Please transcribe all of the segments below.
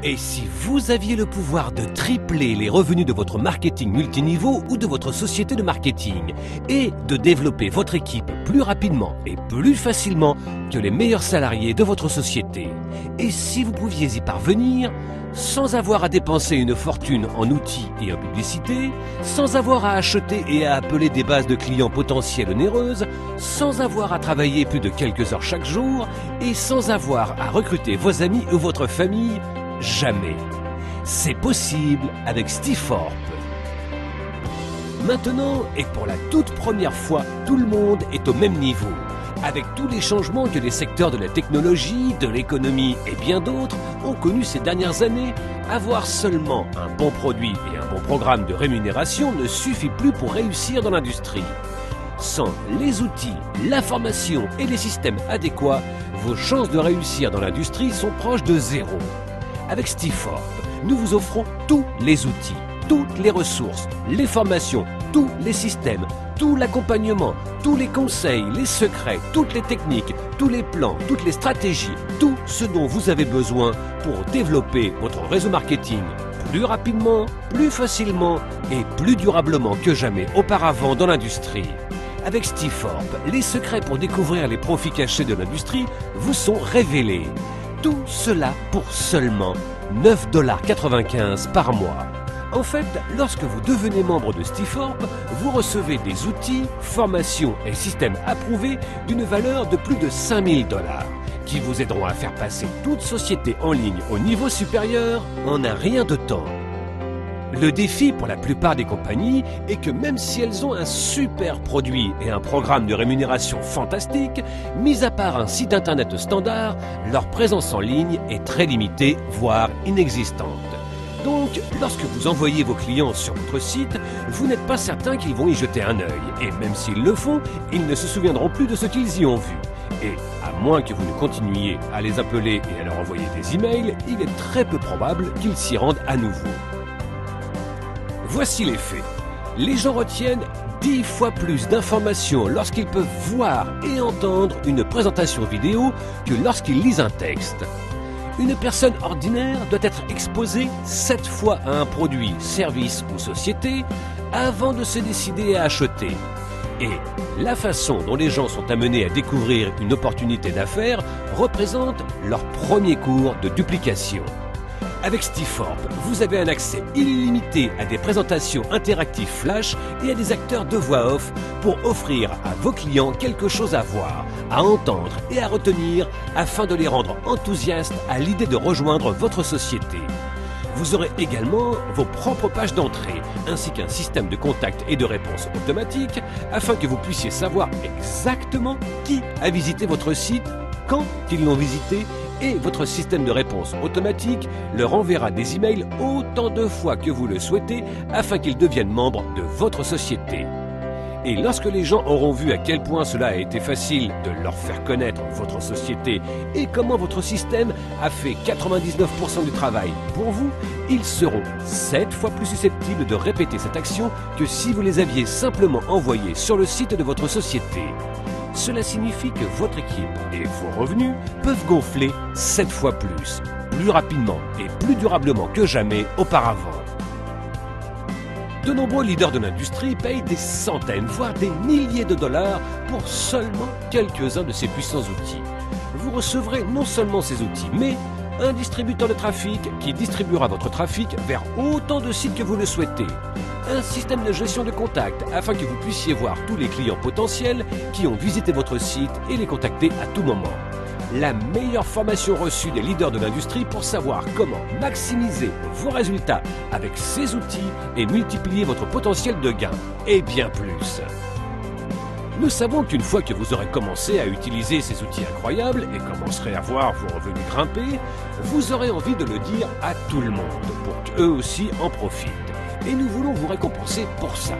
Et si vous aviez le pouvoir de tripler les revenus de votre marketing multiniveau ou de votre société de marketing et de développer votre équipe plus rapidement et plus facilement que les meilleurs salariés de votre société? Et si vous pouviez y parvenir sans avoir à dépenser une fortune en outils et en publicité, sans avoir à acheter et à appeler des bases de clients potentiels onéreuses, sans avoir à travailler plus de quelques heures chaque jour et sans avoir à recruter vos amis ou votre famille? Jamais. C'est possible avec Stiforp. Maintenant, et pour la toute première fois, tout le monde est au même niveau. Avec tous les changements que les secteurs de la technologie, de l'économie et bien d'autres ont connus ces dernières années, avoir seulement un bon produit et un bon programme de rémunération ne suffit plus pour réussir dans l'industrie. Sans les outils, la formation et les systèmes adéquats, vos chances de réussir dans l'industrie sont proches de zéro. Avec Stiforp, nous vous offrons tous les outils, toutes les ressources, les formations, tous les systèmes, tout l'accompagnement, tous les conseils, les secrets, toutes les techniques, tous les plans, toutes les stratégies, tout ce dont vous avez besoin pour développer votre réseau marketing plus rapidement, plus facilement et plus durablement que jamais auparavant dans l'industrie. Avec Stiforp, les secrets pour découvrir les profits cachés de l'industrie vous sont révélés. Tout cela pour seulement 9,95 $ par mois. En fait, lorsque vous devenez membre de Stiforp, vous recevez des outils, formations et systèmes approuvés d'une valeur de plus de 5 000 $ qui vous aideront à faire passer toute société en ligne au niveau supérieur en un rien de temps. Le défi pour la plupart des compagnies est que même si elles ont un super produit et un programme de rémunération fantastique, mis à part un site internet standard, leur présence en ligne est très limitée, voire inexistante. Donc, lorsque vous envoyez vos clients sur votre site, vous n'êtes pas certain qu'ils vont y jeter un œil. Et même s'ils le font, ils ne se souviendront plus de ce qu'ils y ont vu. Et à moins que vous ne continuiez à les appeler et à leur envoyer des emails, il est très peu probable qu'ils s'y rendent à nouveau. Voici les faits. Les gens retiennent 10 fois plus d'informations lorsqu'ils peuvent voir et entendre une présentation vidéo que lorsqu'ils lisent un texte. Une personne ordinaire doit être exposée 7 fois à un produit, service ou société avant de se décider à acheter. Et la façon dont les gens sont amenés à découvrir une opportunité d'affaires représente leur premier cours de duplication. Avec Stiforp, vous avez un accès illimité à des présentations interactives flash et à des acteurs de voix off pour offrir à vos clients quelque chose à voir, à entendre et à retenir afin de les rendre enthousiastes à l'idée de rejoindre votre société. Vous aurez également vos propres pages d'entrée ainsi qu'un système de contact et de réponse automatique afin que vous puissiez savoir exactement qui a visité votre site, quand ils l'ont visité, et votre système de réponse automatique leur enverra des emails autant de fois que vous le souhaitez afin qu'ils deviennent membres de votre société. Et lorsque les gens auront vu à quel point cela a été facile de leur faire connaître votre société et comment votre système a fait 99% du travail pour vous, ils seront 7 fois plus susceptibles de répéter cette action que si vous les aviez simplement envoyés sur le site de votre société. Cela signifie que votre équipe et vos revenus peuvent gonfler 7 fois plus rapidement et plus durablement que jamais auparavant. De nombreux leaders de l'industrie payent des centaines, voire des milliers de dollars pour seulement quelques-uns de ces puissants outils. Vous recevrez non seulement ces outils, mais un distributeur de trafic qui distribuera votre trafic vers autant de sites que vous le souhaitez. Un système de gestion de contacts afin que vous puissiez voir tous les clients potentiels qui ont visité votre site et les contacter à tout moment. La meilleure formation reçue des leaders de l'industrie pour savoir comment maximiser vos résultats avec ces outils et multiplier votre potentiel de gain, et bien plus. Nous savons qu'une fois que vous aurez commencé à utiliser ces outils incroyables et commencerez à voir vos revenus grimper, vous aurez envie de le dire à tout le monde pour qu'eux aussi en profitent. Et nous voulons vous récompenser pour ça.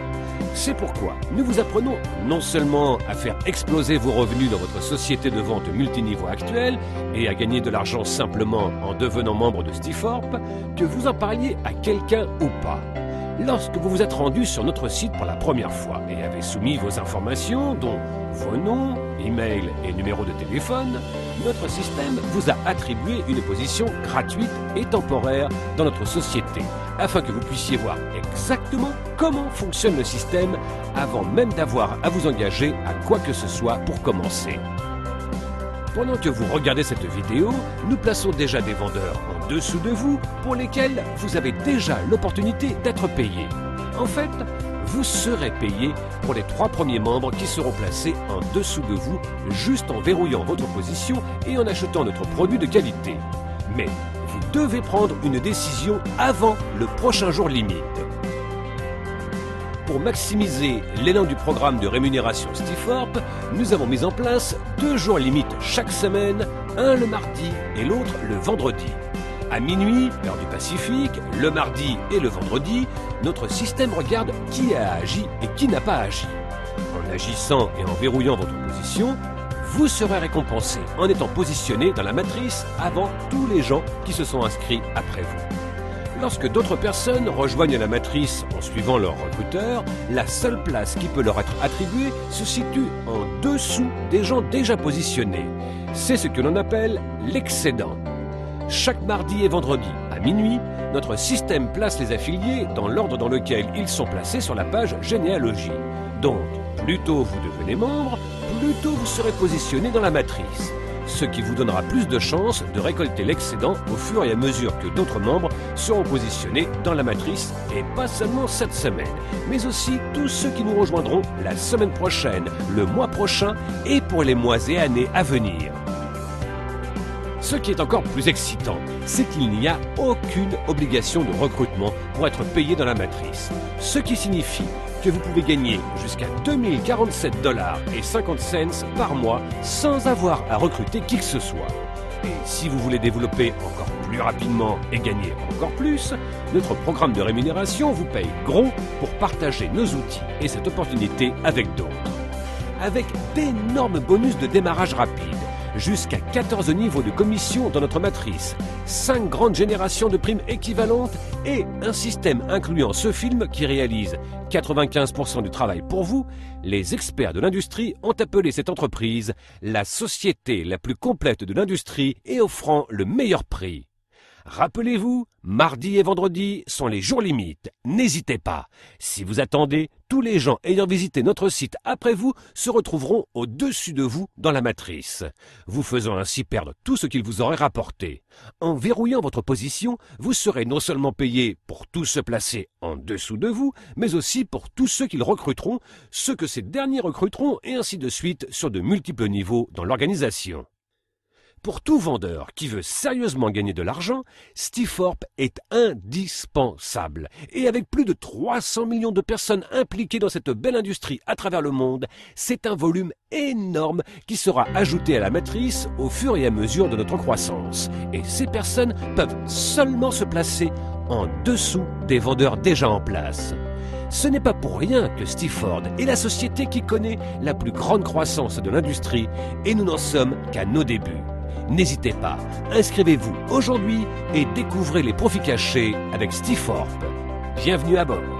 C'est pourquoi nous vous apprenons non seulement à faire exploser vos revenus dans votre société de vente multiniveau actuelle et à gagner de l'argent simplement en devenant membre de Stiforp, que vous en parliez à quelqu'un ou pas. Lorsque vous vous êtes rendu sur notre site pour la première fois et avez soumis vos informations, dont vos noms, email et numéro de téléphone, notre système vous a attribué une position gratuite et temporaire dans notre société, afin que vous puissiez voir exactement comment fonctionne le système avant même d'avoir à vous engager à quoi que ce soit pour commencer. Pendant que vous regardez cette vidéo, nous plaçons déjà des vendeurs en dessous de vous pour lesquels vous avez déjà l'opportunité d'être payé. En fait, vous serez payé pour les 3 premiers membres qui seront placés en dessous de vous juste en verrouillant votre position et en achetant notre produit de qualité. Mais vous devez prendre une décision avant le prochain jour limite. Pour maximiser l'élan du programme de rémunération Stiforp, nous avons mis en place 2 jours limites chaque semaine, un le mardi et l'autre le vendredi. À minuit, heure du Pacifique, le mardi et le vendredi, notre système regarde qui a agi et qui n'a pas agi. En agissant et en verrouillant votre position, vous serez récompensé en étant positionné dans la matrice avant tous les gens qui se sont inscrits après vous. Lorsque d'autres personnes rejoignent la matrice en suivant leur recruteur, la seule place qui peut leur être attribuée se situe en dessous des gens déjà positionnés. C'est ce que l'on appelle l'excédent. Chaque mardi et vendredi à minuit, notre système place les affiliés dans l'ordre dans lequel ils sont placés sur la page généalogie. Donc, plus tôt vous devenez membre, plus tôt vous serez positionné dans la matrice. Ce qui vous donnera plus de chances de récolter l'excédent au fur et à mesure que d'autres membres seront positionnés dans la matrice, et pas seulement cette semaine, mais aussi tous ceux qui nous rejoindront la semaine prochaine, le mois prochain et pour les mois et années à venir. Ce qui est encore plus excitant, c'est qu'il n'y a aucune obligation de recrutement pour être payé dans la matrice, ce qui signifie que vous pouvez gagner jusqu'à 2047,50 $ par mois sans avoir à recruter qui que ce soit. Et si vous voulez développer encore plus rapidement et gagner encore plus, notre programme de rémunération vous paye gros pour partager nos outils et cette opportunité avec d'autres. Avec d'énormes bonus de démarrage rapide, jusqu'à 14 niveaux de commission dans notre matrice, 5 grandes générations de primes équivalentes et un système incluant ce film qui réalise 95% du travail pour vous, les experts de l'industrie ont appelé cette entreprise la société la plus complète de l'industrie et offrant le meilleur prix. Rappelez-vous, mardi et vendredi sont les jours limites. N'hésitez pas. Si vous attendez, tous les gens ayant visité notre site après vous se retrouveront au-dessus de vous dans la matrice, vous faisant ainsi perdre tout ce qu'ils vous auraient rapporté. En verrouillant votre position, vous serez non seulement payé pour tous se placer en dessous de vous, mais aussi pour tous ceux qu'ils recruteront, ceux que ces derniers recruteront et ainsi de suite sur de multiples niveaux dans l'organisation. Pour tout vendeur qui veut sérieusement gagner de l'argent, Stiforp est indispensable. Et avec plus de 300 millions de personnes impliquées dans cette belle industrie à travers le monde, c'est un volume énorme qui sera ajouté à la matrice au fur et à mesure de notre croissance. Et ces personnes peuvent seulement se placer en dessous des vendeurs déjà en place. Ce n'est pas pour rien que Stiforp est la société qui connaît la plus grande croissance de l'industrie et nous n'en sommes qu'à nos débuts. N'hésitez pas, inscrivez-vous aujourd'hui et découvrez les profits cachés avec Stiforp. Bienvenue à bord.